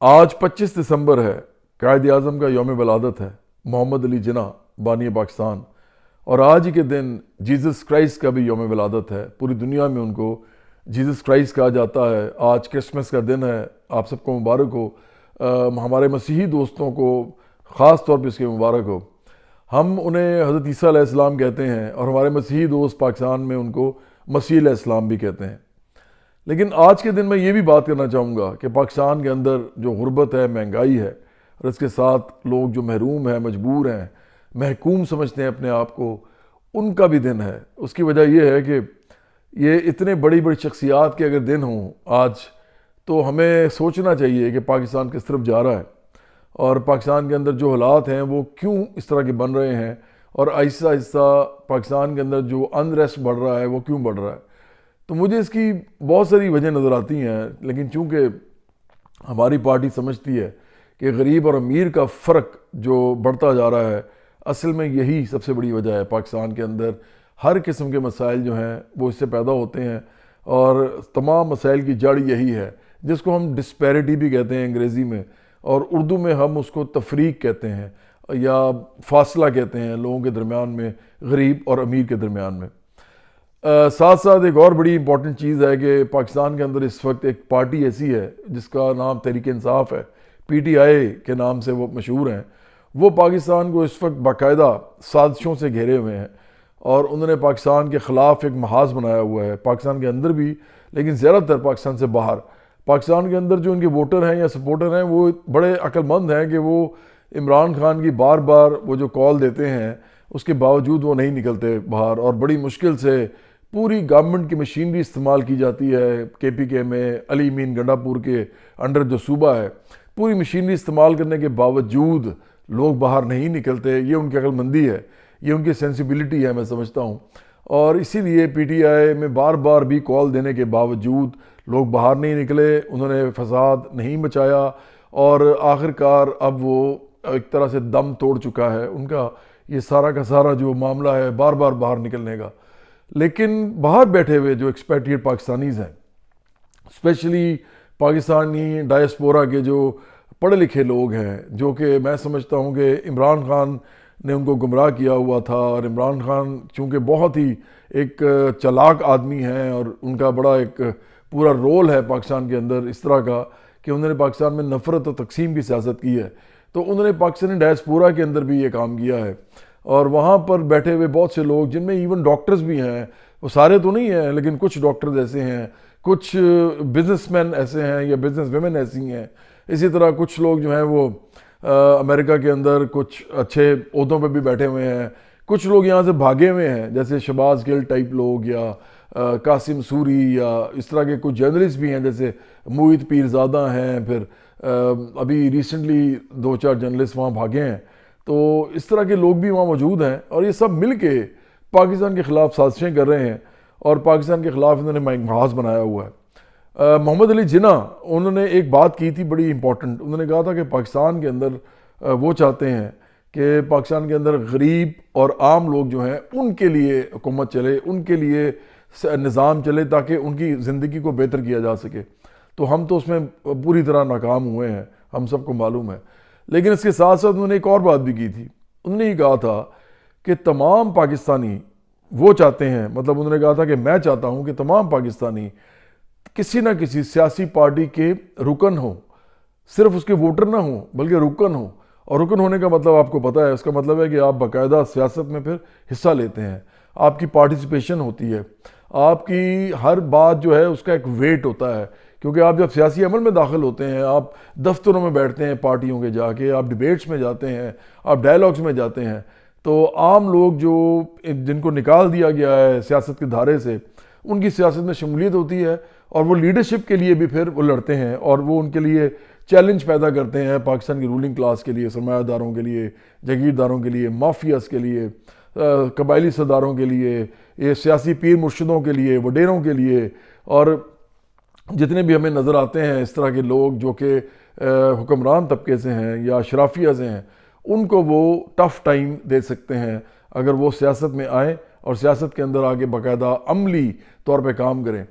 آج 25 دسمبر ہے، قائد اعظم کا یوم ولادت ہے، محمد علی جناح بانی پاکستان، اور آج ہی کے دن جیزس کرائسٹ کا بھی یوم ولادت ہے۔ پوری دنیا میں ان کو جیزس کرائسٹ کہا جاتا ہے۔ آج کرسمس کا دن ہے، آپ سب کو مبارک ہو۔ ہمارے مسیحی دوستوں کو خاص طور پہ اس کے مبارک ہو۔ ہم انہیں حضرت عیسیٰ علیہ السلام کہتے ہیں، اور ہمارے مسیحی دوست پاکستان میں ان کو مسیح علیہ السلام بھی کہتے ہیں۔ لیکن آج کے دن میں یہ بھی بات کرنا چاہوں گا کہ پاکستان کے اندر جو غربت ہے، مہنگائی ہے، اور اس کے ساتھ لوگ جو محروم ہیں، مجبور ہیں، محکوم سمجھتے ہیں اپنے آپ کو، ان کا بھی دن ہے۔ اس کی وجہ یہ ہے کہ یہ اتنے بڑی بڑی شخصیات کے اگر دن ہوں آج، تو ہمیں سوچنا چاہیے کہ پاکستان کس طرف جا رہا ہے، اور پاکستان کے اندر جو حالات ہیں وہ کیوں اس طرح کے بن رہے ہیں، اور آہستہ آہستہ پاکستان کے اندر جو انریسٹ بڑھ رہا ہے وہ کیوں بڑھ رہا ہے۔ تو مجھے اس کی بہت ساری وجہ نظر آتی ہیں، لیکن چونکہ ہماری پارٹی سمجھتی ہے کہ غریب اور امیر کا فرق جو بڑھتا جا رہا ہے، اصل میں یہی سب سے بڑی وجہ ہے۔ پاکستان کے اندر ہر قسم کے مسائل جو ہیں وہ اس سے پیدا ہوتے ہیں، اور تمام مسائل کی جڑ یہی ہے، جس کو ہم ڈسپیرٹی بھی کہتے ہیں انگریزی میں، اور اردو میں ہم اس کو تفریق کہتے ہیں یا فاصلہ کہتے ہیں لوگوں کے درمیان میں، غریب اور امیر کے درمیان میں۔ ساتھ ساتھ ایک اور بڑی امپورٹنٹ چیز ہے کہ پاکستان کے اندر اس وقت ایک پارٹی ایسی ہے جس کا نام تحریک انصاف ہے، پی ٹی آئی کے نام سے وہ مشہور ہیں۔ وہ پاکستان کو اس وقت باقاعدہ سازشوں سے گھیرے ہوئے ہیں، اور انہوں نے پاکستان کے خلاف ایک محاذ بنایا ہوا ہے، پاکستان کے اندر بھی، لیکن زیادہ تر پاکستان سے باہر۔ پاکستان کے اندر جو ان کے ووٹر ہیں یا سپورٹر ہیں، وہ بڑے عقل مند ہیں کہ وہ عمران خان کی بار بار وہ جو کال دیتے ہیں اس کے باوجود وہ نہیں نکلتے باہر، اور بڑی مشکل سے پوری گورنمنٹ کی مشینری استعمال کی جاتی ہے۔ کے پی کے میں علی امین گنڈا پور کے انڈر جو صوبہ ہے، پوری مشینری استعمال کرنے کے باوجود لوگ باہر نہیں نکلتے۔ یہ ان کی عقل مندی ہے، یہ ان کی سینسیبلٹی ہے، میں سمجھتا ہوں، اور اسی لیے پی ٹی آئی میں بار بار بھی کال دینے کے باوجود لوگ باہر نہیں نکلے، انہوں نے فساد نہیں مچایا، اور آخرکار اب وہ ایک طرح سے دم توڑ چکا ہے ان کا یہ سارا کا سارا جو معاملہ ہے بار بار باہر نکلنے کا۔ لیکن باہر بیٹھے ہوئے جو ایکسپیٹریٹ پاکستانیز ہیں، اسپیشلی پاکستانی ڈائسپورا کے جو پڑھے لکھے لوگ ہیں، جو کہ میں سمجھتا ہوں کہ عمران خان نے ان کو گمراہ کیا ہوا تھا، اور عمران خان چونکہ بہت ہی ایک چالاک آدمی ہیں، اور ان کا بڑا ایک پورا رول ہے پاکستان کے اندر اس طرح کا کہ انہوں نے پاکستان میں نفرت اور تقسیم کی سیاست کی ہے، تو انہوں نے پاکستانی ڈائسپورا کے اندر بھی یہ کام کیا ہے۔ اور وہاں پر بیٹھے ہوئے بہت سے لوگ، جن میں ایون ڈاکٹرز بھی ہیں، وہ سارے تو نہیں ہیں لیکن کچھ ڈاکٹرز ایسے ہیں، کچھ بزنس مین ایسے ہیں یا بزنس ویمن ایسی ہیں، اسی طرح کچھ لوگ جو ہیں وہ امریکہ کے اندر کچھ اچھے عہدوں پہ بھی بیٹھے ہوئے ہیں، کچھ لوگ یہاں سے بھاگے ہوئے ہیں، جیسے شہباز گل ٹائپ لوگ، یا قاسم سوری، یا اس طرح کے کچھ جرنلسٹ بھی ہیں جیسے موہت پیرزادہ ہیں، پھر ابھی ریسنٹلی 2-4 جرنلسٹ وہاں بھاگے ہیں۔ تو اس طرح کے لوگ بھی وہاں موجود ہیں، اور یہ سب مل کے پاکستان کے خلاف سازشیں کر رہے ہیں، اور پاکستان کے خلاف انہوں نے محاذ بنایا ہوا ہے۔ محمد علی جناح انہوں نے ایک بات کی تھی بڑی امپورٹنٹ، انہوں نے کہا تھا کہ پاکستان کے اندر وہ چاہتے ہیں کہ پاکستان کے اندر غریب اور عام لوگ جو ہیں ان کے لیے حکومت چلے، ان کے لیے نظام چلے، تاکہ ان کی زندگی کو بہتر کیا جا سکے۔ تو ہم تو اس میں پوری طرح ناکام ہوئے ہیں، ہم سب کو معلوم ہے۔ لیکن اس کے ساتھ ساتھ انہوں نے ایک اور بات بھی کی تھی، انہوں نے یہ کہا تھا کہ تمام پاکستانی وہ چاہتے ہیں، مطلب انہوں نے کہا تھا کہ میں چاہتا ہوں کہ تمام پاکستانی کسی نہ کسی سیاسی پارٹی کے رکن ہوں، صرف اس کے ووٹر نہ ہوں بلکہ رکن ہوں۔ اور رکن ہونے کا مطلب آپ کو پتہ ہے، اس کا مطلب ہے کہ آپ باقاعدہ سیاست میں پھر حصہ لیتے ہیں، آپ کی پارٹیسپیشن ہوتی ہے، آپ کی ہر بات جو ہے اس کا ایک ویٹ ہوتا ہے، کیونکہ آپ جب سیاسی عمل میں داخل ہوتے ہیں، آپ دفتروں میں بیٹھتے ہیں پارٹیوں کے، جا کے آپ ڈیبیٹس میں جاتے ہیں، آپ ڈائلاگز میں جاتے ہیں، تو عام لوگ جو جن کو نکال دیا گیا ہے سیاست کے دھارے سے، ان کی سیاست میں شمولیت ہوتی ہے، اور وہ لیڈرشپ کے لیے بھی پھر وہ لڑتے ہیں، اور وہ ان کے لیے چیلنج پیدا کرتے ہیں پاکستان کی رولنگ کلاس کے لیے، سرمایہ داروں کے لیے، جاگیرداروں کے لیے، مافیاز کے لیے، قبائلی سرداروں کے لیے، یہ سیاسی پیر مرشدوں کے لیے، وڈیروں کے لیے، اور جتنے بھی ہمیں نظر آتے ہیں اس طرح کے لوگ جو کہ حکمران طبقے سے ہیں یا اشرافیہ سے ہیں، ان کو وہ ٹف ٹائم دے سکتے ہیں اگر وہ سیاست میں آئیں اور سیاست کے اندر آگے باقاعدہ عملی طور پہ کام کریں۔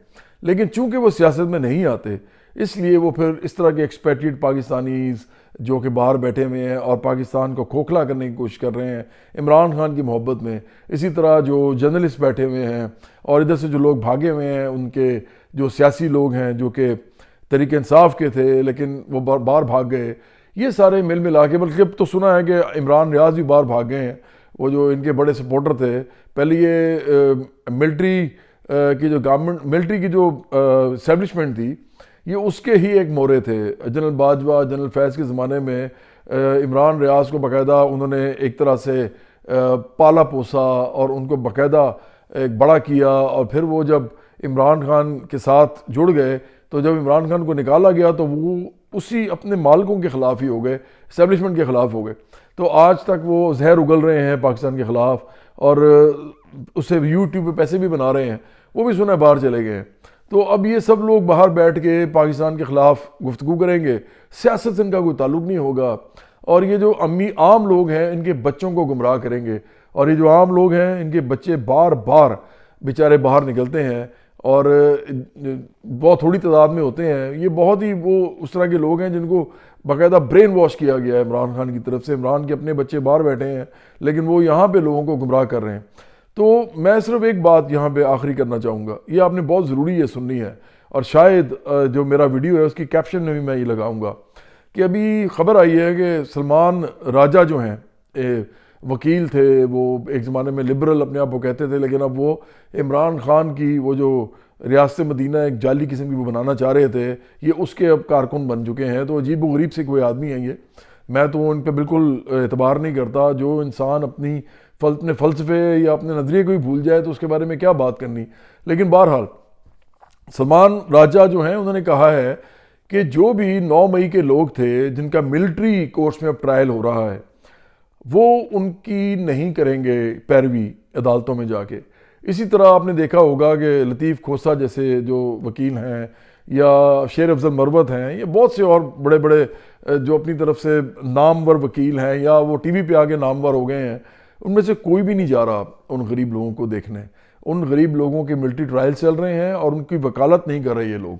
لیکن چونکہ وہ سیاست میں نہیں آتے، اس لیے وہ پھر اس طرح کے ایکسپیٹریٹ پاکستانیز جو کہ باہر بیٹھے ہوئے ہیں اور پاکستان کو کھوکھلا کرنے کی کوشش کر رہے ہیں عمران خان کی محبت میں، اسی طرح جو جرنلسٹ بیٹھے ہوئے ہیں اور ادھر سے جو لوگ بھاگے ہوئے ہیں، ان کے جو سیاسی لوگ ہیں جو کہ تحریک انصاف کے تھے لیکن وہ باہر بھاگ گئے، یہ سارے مل ملا کے، بلکہ اب تو سنا ہے کہ عمران ریاض بھی باہر بھاگ گئے ہیں، وہ جو ان کے بڑے سپورٹر تھے۔ پہلے یہ ملٹری کی جو گورنمنٹ، ملٹری کی جو اسٹیبلشمنٹ تھی، یہ اس کے ہی ایک مورے تھے۔ جنرل باجوہ، جنرل فیض کے زمانے میں عمران ریاض کو باقاعدہ انہوں نے ایک طرح سے پالا پوسا اور ان کو باقاعدہ ایک بڑا کیا، اور پھر وہ جب عمران خان کے ساتھ جڑ گئے تو جب عمران خان کو نکالا گیا تو وہ اسی اپنے مالکوں کے خلاف ہی ہو گئے، اسٹیبلشمنٹ کے خلاف ہو گئے۔ تو آج تک وہ زہر اگل رہے ہیں پاکستان کے خلاف، اور اسے یوٹیوب پہ پیسے بھی بنا رہے ہیں، وہ بھی سنا باہر چلے گئے ہیں۔ تو اب یہ سب لوگ باہر بیٹھ کے پاکستان کے خلاف گفتگو کریں گے، سیاست سے ان کا کوئی تعلق نہیں ہوگا، اور یہ جو عام لوگ ہیں ان کے بچوں کو گمراہ کریں گے، اور یہ جو عام لوگ ہیں ان کے بچے بار بار بیچارے باہر نکلتے ہیں، اور بہت تھوڑی تعداد میں ہوتے ہیں۔ یہ بہت ہی وہ اس طرح کے لوگ ہیں جن کو باقاعدہ برین واش کیا گیا ہے عمران خان کی طرف سے۔ عمران کے اپنے بچے باہر بیٹھے ہیں لیکن وہ یہاں پہ لوگوں کو گمراہ کر رہے ہیں۔ تو میں صرف ایک بات یہاں پہ آخری کرنا چاہوں گا، یہ آپ نے بہت ضروری ہے سننی ہے، اور شاید جو میرا ویڈیو ہے اس کی کیپشن میں بھی میں یہ لگاؤں گا کہ ابھی خبر آئی ہے کہ سلمان راجہ جو ہیں وکیل تھے، وہ ایک زمانے میں لبرل اپنے آپ کو کہتے تھے، لیکن اب وہ عمران خان کی وہ جو ریاست مدینہ ایک جعلی قسم کی وہ بنانا چاہ رہے تھے، یہ اس کے اب کارکن بن چکے ہیں۔ تو عجیب و غریب سے کوئی آدمی ہیں یہ، میں تو ان پہ بالکل اعتبار نہیں کرتا۔ جو انسان اپنے فلسفے یا اپنے نظریے کو ہی بھول جائے تو اس کے بارے میں کیا بات کرنی۔ لیکن بہرحال سلمان راجہ جو ہیں انہوں نے کہا ہے کہ جو بھی 9 مئی کے لوگ تھے جن کا ملٹری کورٹس میں اب ٹرائل ہو رہا ہے، وہ ان کی نہیں کریں گے پیروی عدالتوں میں جا کے۔ اسی طرح آپ نے دیکھا ہوگا کہ لطیف کھوسہ جیسے جو وکیل ہیں، یا شیر افضل مروت ہیں، یہ بہت سے اور بڑے بڑے جو اپنی طرف سے نامور وکیل ہیں، یا وہ ٹی وی پہ آگے نامور ہو گئے ہیں، ان میں سے کوئی بھی نہیں جا رہا ان غریب لوگوں کو دیکھنے۔ ان غریب لوگوں کے ملٹری ٹرائل چل رہے ہیں اور ان کی وکالت نہیں کر رہے یہ لوگ۔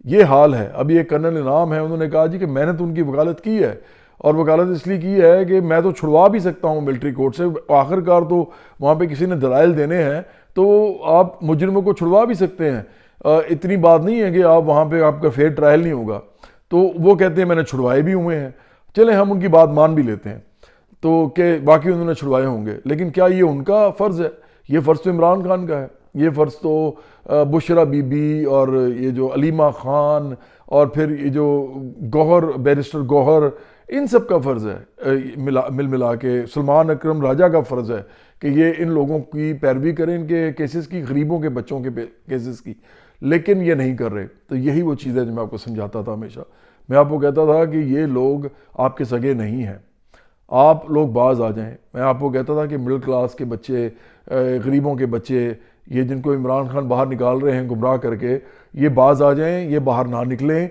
یہ حال ہے۔ ابھی ایک کرنل انعام ہے، انہوں نے کہا جی کہ میں نے تو ان کی وکالت کی ہے، اور وکالت اس لیے کی ہے کہ میں تو چھڑوا بھی سکتا ہوں ملٹری کورٹ سے، آخر کار تو وہاں پہ کسی نے دلائل دینے ہیں تو آپ مجرموں کو چھڑوا بھی سکتے ہیں، اتنی بات نہیں ہے کہ آپ وہاں پہ آپ کا فیئر ٹرائل نہیں ہوگا۔ تو وہ کہتے ہیں میں نے چھڑوائے بھی ہوئے ہیں، چلیں ہم ان کی بات مان بھی لیتے ہیں تو کہ باقی انہوں نے چھڑوائے ہوں گے، لیکن کیا یہ ان کا فرض ہے؟ یہ فرض تو عمران خان کا ہے، یہ فرض تو بشرا بی بی اور یہ جو علیمہ خان اور پھر یہ جو گوہر، بیرسٹر گوہر، ان سب کا فرض ہے، مل ملا کے سلمان اکرم راجہ کا فرض ہے کہ یہ ان لوگوں کی پیروی کریں، ان کے کیسز کی، غریبوں کے بچوں کے کیسز کی، لیکن یہ نہیں کر رہے۔ تو یہی وہ چیز ہے جو میں آپ کو سمجھاتا تھا ہمیشہ۔ میں آپ کو کہتا تھا کہ یہ لوگ آپ کے سگے نہیں ہیں، آپ لوگ باز آ جائیں۔ میں آپ کو کہتا تھا کہ مڈل کلاس کے بچے، غریبوں کے بچے، یہ جن کو عمران خان باہر نکال رہے ہیں گمراہ کر کے، یہ باز آ جائیں، یہ باہر نہ نکلیں،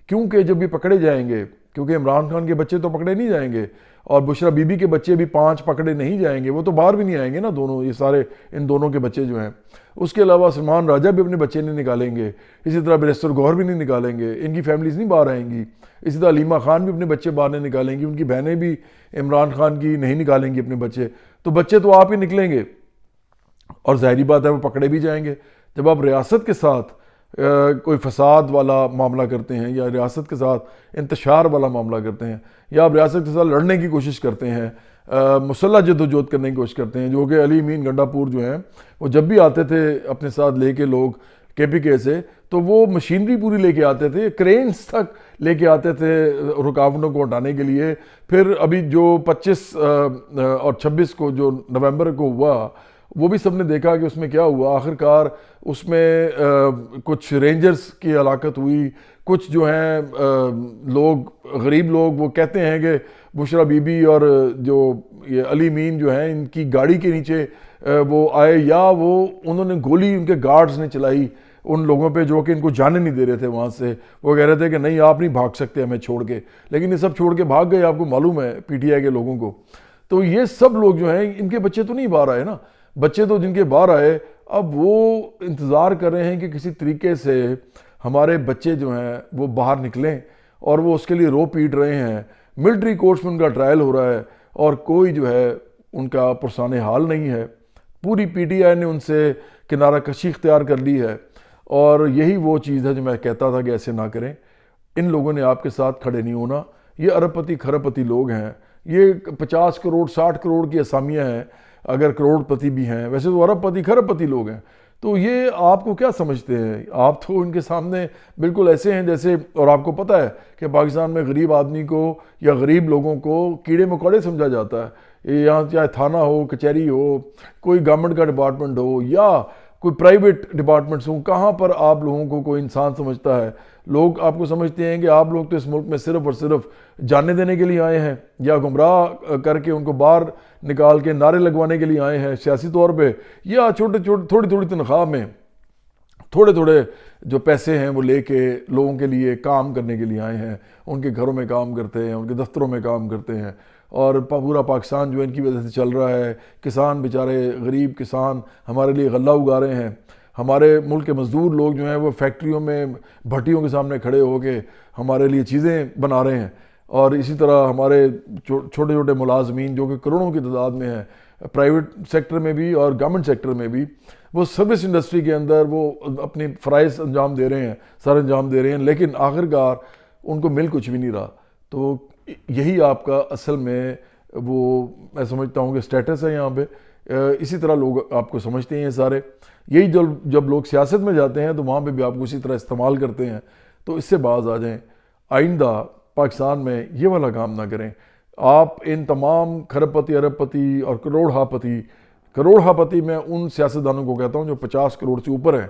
کیونکہ جب یہ پکڑے جائیں گے، کیونکہ عمران خان کے بچے تو پکڑے نہیں جائیں گے، اور بشرا بی بی کے بچے بھی 5 پکڑے نہیں جائیں گے، وہ تو باہر بھی نہیں آئیں گے نا دونوں، یہ سارے ان دونوں کے بچے جو ہیں۔ اس کے علاوہ سلمان راجہ بھی اپنے بچے نہیں نکالیں گے، اسی طرح بیرسٹر گوہر بھی نہیں نکالیں گے، ان کی فیملیز نہیں باہر آئیں گی، اسی طرح علیمہ خان بھی اپنے بچے باہر نہیں نکالیں گی، ان کی بہنیں بھی عمران خان کی نہیں نکالیں گی اپنے بچے، تو بچے تو آپ ہی نکلیں گے، اور ظاہری بات ہے وہ پکڑے بھی جائیں گے۔ جب آپ ریاست کے ساتھ کوئی فساد والا معاملہ کرتے ہیں، یا ریاست کے ساتھ انتشار والا معاملہ کرتے ہیں، یا آپ ریاست کے ساتھ لڑنے کی کوشش کرتے ہیں، مسلح جدوجہد کرنے کی کوشش کرتے ہیں، جو کہ علی امین گنڈا پور جو ہیں وہ جب بھی آتے تھے اپنے ساتھ لے کے لوگ کے پی کے سے، تو وہ مشینری پوری لے کے آتے تھے، کرینز تک لے کے آتے تھے رکاوٹوں کو ہٹانے کے لیے۔ پھر ابھی جو 25 اور 26 کو جو نومبر کو ہوا، وہ بھی سب نے دیکھا کہ اس میں کیا ہوا۔ آخر کار اس میں کچھ رینجرز کی ہلاکت ہوئی، کچھ جو ہیں لوگ، غریب لوگ، وہ کہتے ہیں کہ بشرا بی بی اور جو یہ علی امین جو ہیں ان کی گاڑی کے نیچے وہ آئے، یا وہ انہوں نے گولی ان کے گارڈز نے چلائی ان لوگوں پہ جو کہ ان کو جانے نہیں دے رہے تھے وہاں سے۔ وہ کہہ رہے تھے کہ نہیں آپ نہیں بھاگ سکتے ہمیں چھوڑ کے، لیکن یہ سب چھوڑ کے بھاگ گئے، آپ کو معلوم ہے پی ٹی آئی کے لوگوں کو۔ تو یہ سب لوگ جو ہیں ان کے بچے تو نہیں باہر آئے نا، بچے تو جن کے باہر آئے اب وہ انتظار کر رہے ہیں کہ کسی طریقے سے ہمارے بچے جو ہیں وہ باہر نکلیں اور وہ اس کے لیے رو پیٹ رہے ہیں، ملٹری کورٹس میں ان کا ٹرائل ہو رہا ہے اور کوئی جو ہے ان کا پرسان حال نہیں ہے۔ پوری پی ٹی آئی نے ان سے کنارہ کشی اختیار کر لی ہے، اور یہی وہ چیز ہے جو میں کہتا تھا کہ ایسے نہ کریں۔ ان لوگوں نے آپ کے ساتھ کھڑے نہیں ہونا، یہ ارب پتی کھرب پتی لوگ ہیں، یہ 50 کروڑ 60 کروڑ کی اسامیاں ہیں، اگر کروڑ پتی بھی ہیں، ویسے تو ارب پتی کھرب پتی لوگ ہیں۔ تو یہ آپ کو کیا سمجھتے ہیں؟ آپ تو ان کے سامنے بالکل ایسے ہیں جیسے، اور آپ کو پتہ ہے کہ پاکستان میں غریب آدمی کو یا غریب لوگوں کو کیڑے مکوڑے سمجھا جاتا ہے۔ یہاں چاہے تھانہ ہو، کچہری ہو، کوئی گورنمنٹ کا ڈپارٹمنٹ ہو یا کوئی پرائیویٹ ڈپارٹمنٹس ہوں، کہاں پر آپ لوگوں کو کوئی انسان سمجھتا ہے؟ لوگ آپ کو سمجھتے ہیں کہ آپ لوگ تو اس ملک میں صرف اور صرف جانے دینے کے لیے آئے ہیں، یا گمراہ کر کے ان کو باہر نکال کے نعرے لگوانے کے لیے آئے ہیں سیاسی طور پہ، یا تھوڑی تھوڑی تنخواہ میں تھوڑے تھوڑے جو پیسے ہیں وہ لے کے لوگوں کے لیے کام کرنے کے لیے آئے ہیں، ان کے گھروں میں کام کرتے ہیں، ان کے دفتروں میں کام کرتے ہیں، اور پورا پاکستان جو ان کی وجہ سے چل رہا ہے۔ کسان بیچارے، غریب کسان ہمارے لیے غلہ اگا رہے ہیں، ہمارے ملک کے مزدور لوگ جو ہیں وہ فیکٹریوں میں بھٹیوں کے سامنے کھڑے ہو کے ہمارے لیے چیزیں بنا رہے ہیں، اور اسی طرح ہمارے چھوٹے چھوٹے ملازمین جو کہ کروڑوں کی تعداد میں ہیں، پرائیویٹ سیکٹر میں بھی اور گورنمنٹ سیکٹر میں بھی، وہ سروس انڈسٹری کے اندر وہ اپنی فرائض انجام دے رہے ہیں، سر انجام دے رہے ہیں، لیکن آخرکار ان کو مل کچھ بھی نہیں رہا۔ تو یہی آپ کا اصل میں وہ میں سمجھتا ہوں کہ سٹیٹس ہے یہاں پہ۔ اسی طرح لوگ آپ کو سمجھتے ہیں سارے، یہی جب لوگ سیاست میں جاتے ہیں تو وہاں پہ بھی آپ کو اسی طرح استعمال کرتے ہیں۔ تو اس سے باز آ جائیں، آئندہ پاکستان میں یہ والا کام نہ کریں۔ آپ ان تمام کھرب پتی، ارب پتی اور کروڑ پتی میں ان سیاستدانوں کو کہتا ہوں جو 50 کروڑ سے اوپر ہیں،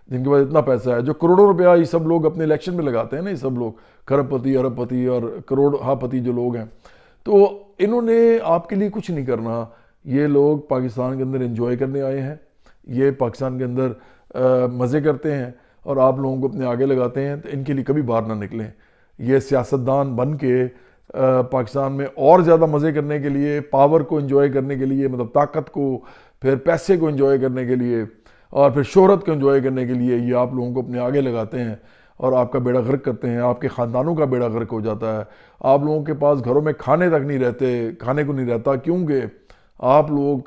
جن کے پاس اتنا پیسہ ہے، جو کروڑوں روپیہ یہ سب لوگ اپنے الیکشن میں لگاتے ہیں نا، یہ سب لوگ کھرب پتی، ارب پتی اور کروڑ پتی جو لوگ ہیں، تو انہوں نے آپ کے لیے کچھ نہیں کرنا۔ یہ لوگ پاکستان کے اندر انجوائے کرنے آئے ہیں، یہ پاکستان کے اندر مزے کرتے ہیں، اور آپ لوگوں کو اپنے آگے لگاتے ہیں، تو ان کے لیے کبھی باہر نہ نکلیں۔ یہ سیاستدان بن کے پاکستان میں اور زیادہ مزے کرنے کے لیے، پاور کو انجوائے کرنے کے لیے، مطلب طاقت کو، پھر پیسے کو انجوائے کرنے کے لیے، اور پھر شہرت کو انجوائے کرنے کے لیے یہ آپ لوگوں کو اپنے آگے لگاتے ہیں اور آپ کا بیڑا غرق کرتے ہیں، آپ کے خاندانوں کا بیڑا غرق ہو جاتا ہے۔ آپ لوگوں کے پاس گھروں میں کھانے تک نہیں رہتے، کھانے کو نہیں رہتا، کیونکہ آپ لوگ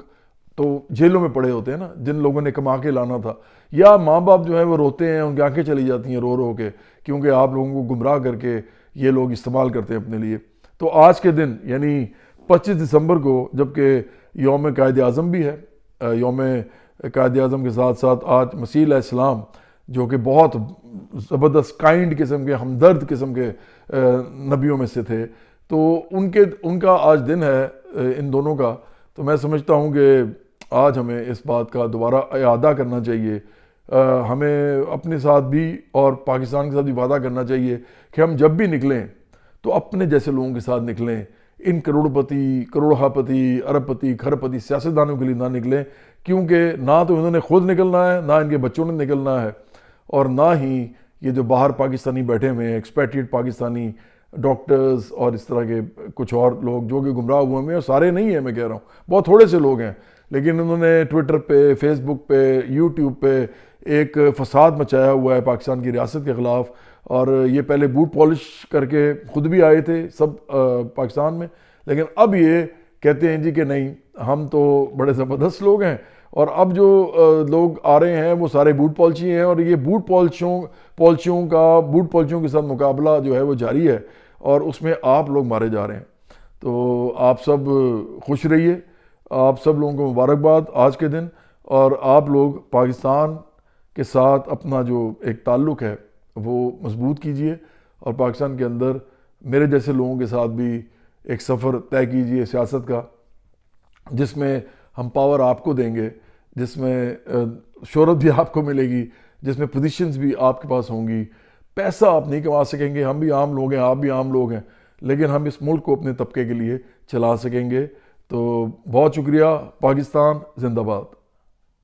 تو جیلوں میں پڑے ہوتے ہیں نا، جن لوگوں نے کما کے لانا تھا، یا ماں باپ جو ہیں وہ روتے ہیں، ان کی آنکھیں چلی جاتی ہیں رو رو کے، کیونکہ آپ لوگوں کو گمراہ کر کے یہ لوگ استعمال کرتے ہیں اپنے لیے۔ تو آج کے دن یعنی 25 دسمبر کو، جبکہ یوم قائد اعظم بھی ہے، یوم قائد اعظم کے ساتھ ساتھ آج مسیح علیہ السلام جو کہ بہت زبردست کائنڈ قسم کے، ہمدرد قسم کے نبیوں میں سے تھے، تو ان کا آج دن ہے ان دونوں کا۔ تو میں سمجھتا ہوں کہ آج ہمیں اس بات کا دوبارہ اعادہ کرنا چاہیے، ہمیں اپنے ساتھ بھی اور پاکستان کے ساتھ بھی وعدہ کرنا چاہیے کہ ہم جب بھی نکلیں تو اپنے جیسے لوگوں کے ساتھ نکلیں، ان کروڑ پتی، ارب پتی، کھرب پتی سیاستدانوں کے لیے نہ نکلیں، کیونکہ نہ تو انہوں نے خود نکلنا ہے، نہ ان کے بچوں نے نکلنا ہے، اور نہ ہی یہ جو باہر پاکستانی بیٹھے ہوئے ہیں، ایکسپیٹریٹ پاکستانی ڈاکٹرز اور اس طرح کے کچھ اور لوگ جو کہ گمراہ ہوئے ہیں، اور سارے نہیں ہیں میں کہہ رہا ہوں، بہت تھوڑے سے لوگ ہیں، لیکن انہوں نے ٹویٹر پہ، فیس بک پہ، یوٹیوب پہ ایک فساد مچایا ہوا ہے پاکستان کی ریاست کے خلاف، اور یہ پہلے بوٹ پالش کر کے خود بھی آئے تھے سب پاکستان میں، لیکن اب یہ کہتے ہیں جی کہ نہیں، ہم تو بڑے زبردست لوگ ہیں، اور اب جو لوگ آ رہے ہیں وہ سارے بوٹ پالشی ہیں، اور یہ بوٹ پالشیوں کے ساتھ مقابلہ جو ہے وہ جاری ہے، اور اس میں آپ لوگ مارے جا رہے ہیں۔ تو آپ سب خوش رہیے، آپ سب لوگوں کو مبارکباد آج کے دن، اور آپ لوگ پاکستان کے ساتھ اپنا جو ایک تعلق ہے وہ مضبوط کیجئے، اور پاکستان کے اندر میرے جیسے لوگوں کے ساتھ بھی ایک سفر طے کیجئے سیاست کا، جس میں ہم پاور آپ کو دیں گے، جس میں شہرت بھی آپ کو ملے گی، جس میں پوزیشنز بھی آپ کے پاس ہوں گی۔ پیسہ آپ نہیں کما سکیں گے، ہم بھی عام لوگ ہیں، آپ بھی عام لوگ ہیں، لیکن ہم اس ملک کو اپنے طبقے کے لیے چلا سکیں گے۔ تو بہت شکریہ، پاکستان زندہ باد۔